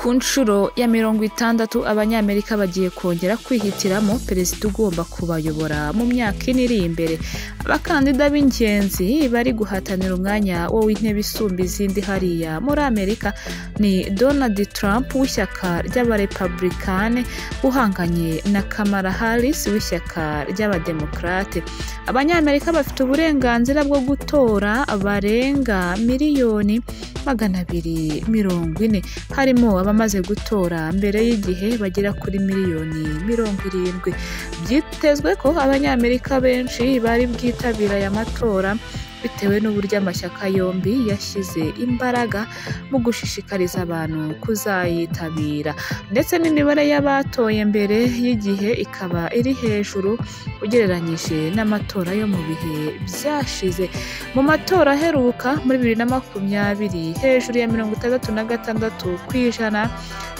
Ku nshuro ya 60 abanyamerika bagiye kongera kwihitiramo perezida ugomba kubayobora mu myaka iri imbere. Abakandida b'ingenzi bari guhatanira umwanya w'intebe isumba izindi hariya muri Amerika ni Donald Trump w'ishyaka ry'abarepublikane uhanganye na Kamala Harris w'ishyaka ry'abademokrate. Abanyamerika bafite uburenganzira bwo gutora barenga miliyoni 240, harimo abamaze gutora mbere y'igihe bagera kuri miliyoni 70. Byitezwe ko abanyamerika benshi bari bwitabira aya matora bitewe n'uburyo amashyaka yombi yashyize imbaraga mu gushishikariza abantu kuzayitabira, ndetse n'imibare y'abatoye mbere y'igihe ikaba iri hejuru ugereranyije n'amatora yo mu bihe byashize. Mu matora aheruka muri 2020 hejuru ya 66%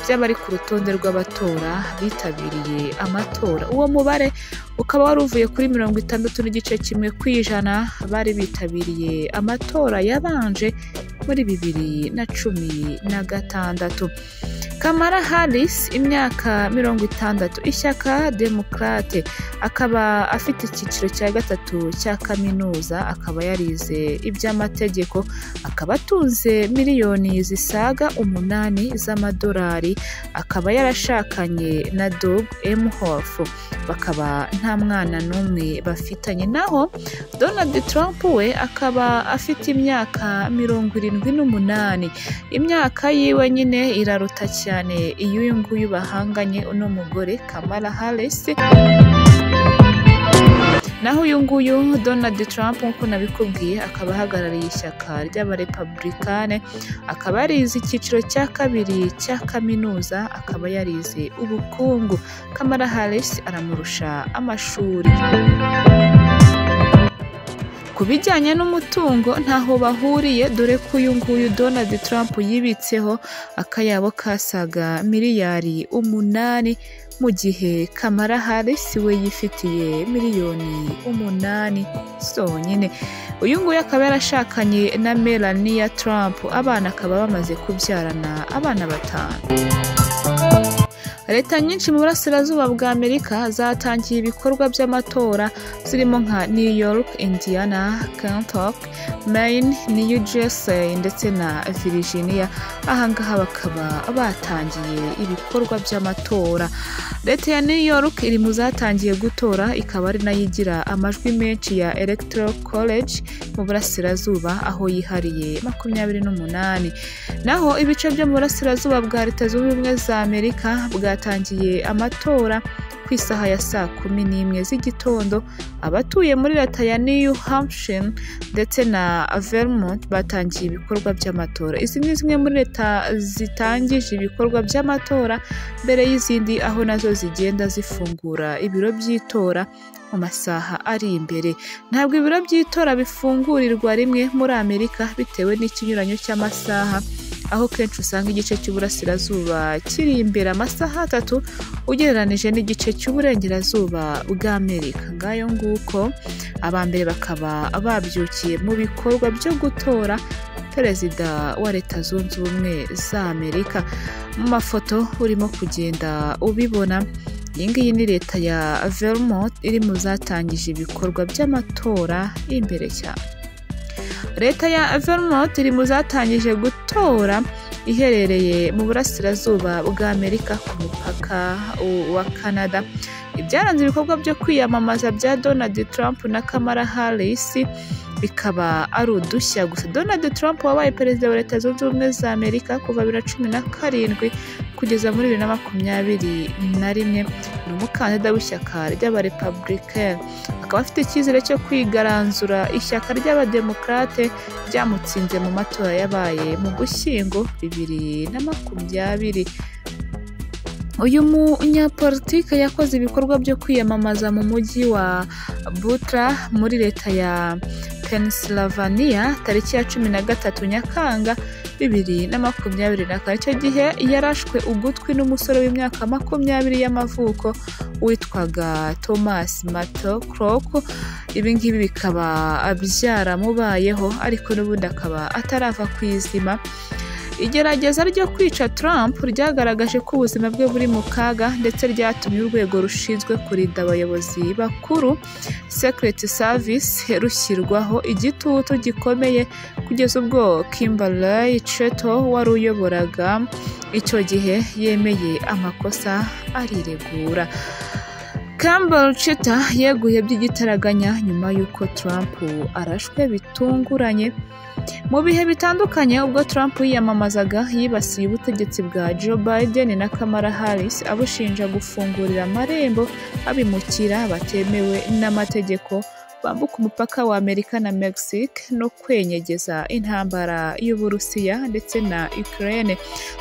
by'abari ku rutonde rw'abatora bitabiriye amatora. Uwo mubare ukaba wari uvuye kuri 60.1% bari bitabiriye amatora yabanje muri 2016. Kamala Harris imyaka 60, ishyaka Demokrate, akaba afite icyiciro cya gatatu cya kaminuza, akaba yarize iby'amategeko, akaba atunze miliyoni zisaga 8 z'amadolari, akaba yarashakanye na Doug Emhoff, bakaba nta mwana n'umwe bafitanye. Naho Donald Trump we akaba afite imyaka 78. Imyaka yiwe nyine iraruta cyane iyo nguyu bahanganye uno mugore Kamala Harris. Naho uyu nguyu Donald Trump nk'uko nabikubwiye akaba ahagarariye ishyaka ry'abarepublikane, akaba yarize icyiciro cya kabiri cya kaminuza, akaba yarize ubukungu. Kamala Harris aramurusha amashuri. Ku bijyanye n'umutungo ntaho bahuriye, dore ko uyu nguyu Donald Trump yibitseho akayabo kasaga miliyari 8, mu gihe Kamala Harris we yifitiye miliyoni 8 zonyine. Uyu nguyu akaba yarashakanye na Melania Trump, abana akaba bamaze kubyarana abana 5. Leta nyinshi mu burasirazuba bwa Amerika zatangiye ibikorwa by'amatora zirimo nka New York, Indiana, Kentucky, Maine, New Jersey ndetse na Virginia. Ahangaha bakaba batangiye ibikorwa by'amatora. Leta ya New York iri mu zatangiye gutora, ikaba ari nayo igira amajwi menshi ya Electoral College mu burasirazuba, aho yihariye 28. Naho ibice byo mu burasirazuba bwa Leta Zunze Ubumwe za Amerika bwatangiye amatora ku isaha ya saa 11 z'igitondo. Abatuye muri leta ya New Hampshire ndetse na Vermont batangiye ibikorwa by'amatora. Izi ni zimwe muri leta zitangije ibikorwa by'amatora mbere y'izindi, aho nazo zigenda zifungura ibiro by'itora mu masaha ari imbere. Ntabwo ibiro by'itora bifungurirwa rimwe muri Amerika bitewe n'ikinyuranyo cy'amasaha, aho kenshi usanga igice cy'uburasirazuba kiri imbere amasaha 3 ugereranije n'igice cy'uburengerazuba bwa Amerika. Ngayo nguko abambere bakaba babyukiye mu bikorwa byo gutora perezida wa Leta Zunze Ubumwe za Amerika. Mu mafoto urimo kugenda ubibona, iyi ngiyi ni leta ya Vermont iri mu zatangije ibikorwa by'amatora imbere cyane. Leta ya Vermont iri mu zatangije gutora iherereye mu burasirazuba bwa Amerika ku mupaka wa Canada. Ibyaranze ibikorwa byo kwiyamamaza bya Donald Trump na Kamala Harris bikaba ari udushya gusa. Donald Trump wabaye perezida wa Leta Zunze Ubumwe za Amerika kuva 2017 kugeza muri 2021, ni umukandida w'ishyaka ry'abarepublikane. Akaba afite icyizere cyo kwigaranzura ishyaka ry'abademokrate ryamutsinze mu matora yabaye mu Gushyingo 2020. Uyu munyapolitike yakoze ibikorwa byo kwiyamamaza mu mujyi wa Butler muri leta ya Pennsylvania tariki ya 13 Nyakanga 2024. Icyo gihe yarashwe ugutwi n'umusore w'imyaka 20 y'amavuko witwaga Thomas Matlock. Ibi ngibi bikaba byaramubayeho, ariko n'ubundi akaba atarava ku izima. igerageza ryo kwica Trump ryagaragaje ko ubuzima bwe buri mu kaga ndetse ryatumye urwego rushinzwe kurinda abayobozi bakuru Secret Service rushyirwaho igitutu gikomeye kugeza ubwo Kimberly Cheto wari uyoboraga icyo gihe yemeye amakosa ariregura. Campbell Cheto yeguye by'igitaraganya nyuma y'uko Trump arashwe bitunguranye. Mu bihe bitandukanye ubwo Trump yiyamamazaga yibasiye ubutegetsi bwa Joe Biden na Kamala Harris abushinja gufungurira amarembo abimukira batemewe n'amategeko bambuka umupaka wa Amerika na Mexique no kwenyegeza intambara y'Uburusiya ndetse na Ukraine.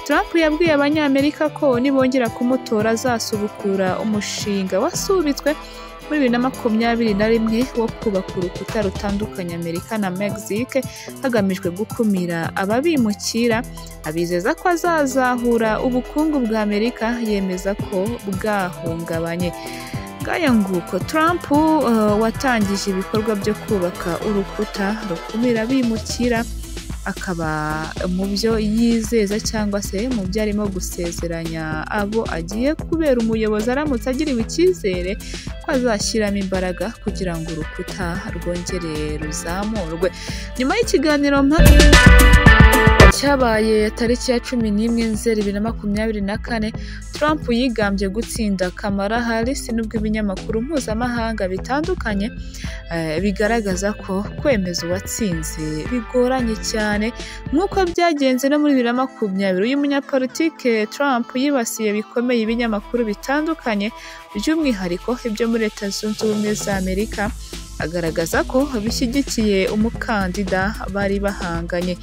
Trump yabwiye abanyamerika ko nibongera kumutora azasubukura umushinga wasubitswe muri 2021 wo kubaka urukuta rutandukanya Amerika na Mexique hagamijwe gukumira ababimukira. Abizeza ko azazahura ubukungu bwa Amerika, yemeza ko bwahungabanye. Ngaya nguko Trump watangije ibikorwa byo kubaka urukuta rukumira abimukira, akaba mu byo yizeza cyangwa se mu byo arimo gusezeranya abo agiye kubera umuyobozi aramutse agiriwe icyizere ko azashyiramo imbaraga kugira ngo urukuta rwongere ruzamurwe. Nyuma y'ikiganiro cyabaye tariki ya 11 Nzeri 2024, Trump yigambye gutsinda Kamala Harris nubwo ibinyamakuru mpuzamahanga bitandukanye bigaragaza ko kwemeza uwatsinze bigoranye cyane nk'uko byagenze no muri 2020. Uyu munyapolitike Trump yibasiye bikomeye ibinyamakuru bitandukanye by'umwihariko ibyo muri Leta Zunze Ubumwe za Amerika, agaragaza ko bishyigikiye umukandida bari bahanganye.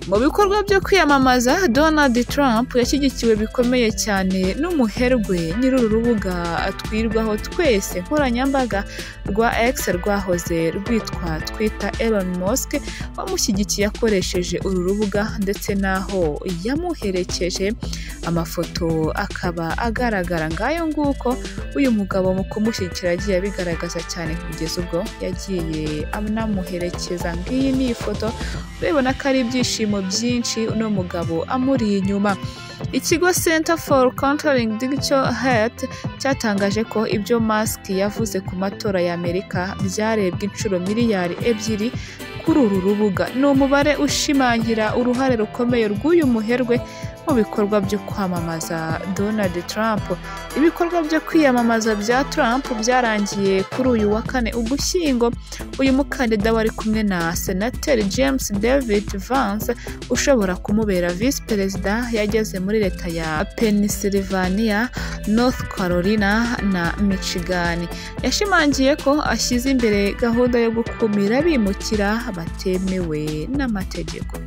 Mu bikorwa byo kwiyamamaza, Donald Trump yashyigikiwe bikomeye cyane n'umuherwe nyiri urubuga twirwaho twese nkoranyambaga rwa X rwahoze rwitwa Twitter, Elon Musk wamushyigikiye akoresheje uru rubuga ndetse naho yamuherekeje amafoto akaba agaragara. Ngayo nguko uyu mugabo mu kumushyigikira agiye abigaragaza cyane kugeza ubwo yagiye anamuherekeza. Ngiyi ni ifoto urabona ko ari ibyishimo byinshi uno mugabo amuri inyuma. Ikigo Center for Countering Digital Health cyatangaje ko ibyo Musk yavuze ku matora ya Amerika byarebwe inshuro miliyari 2 kuri uru rubuga. Ni umubare ushimangira uruhare rukomeye rw'uyu muherwe mu bikorwa byo kwamamaza Donald Trump. Ibikorwa byo kwiyamamaza bya Trump byarangiye kuri uyu wa 4 Ugushyingo. Uyu mukandida wari kumwe na Senateri James David Vance ushobora kumubera Vice Perezida yageze muri leta ya Pennsylvania, North Carolina na Michigan. Yashimangiye ko ashyize imbere gahunda yo gukumira abimukira batemewe n'amategeko.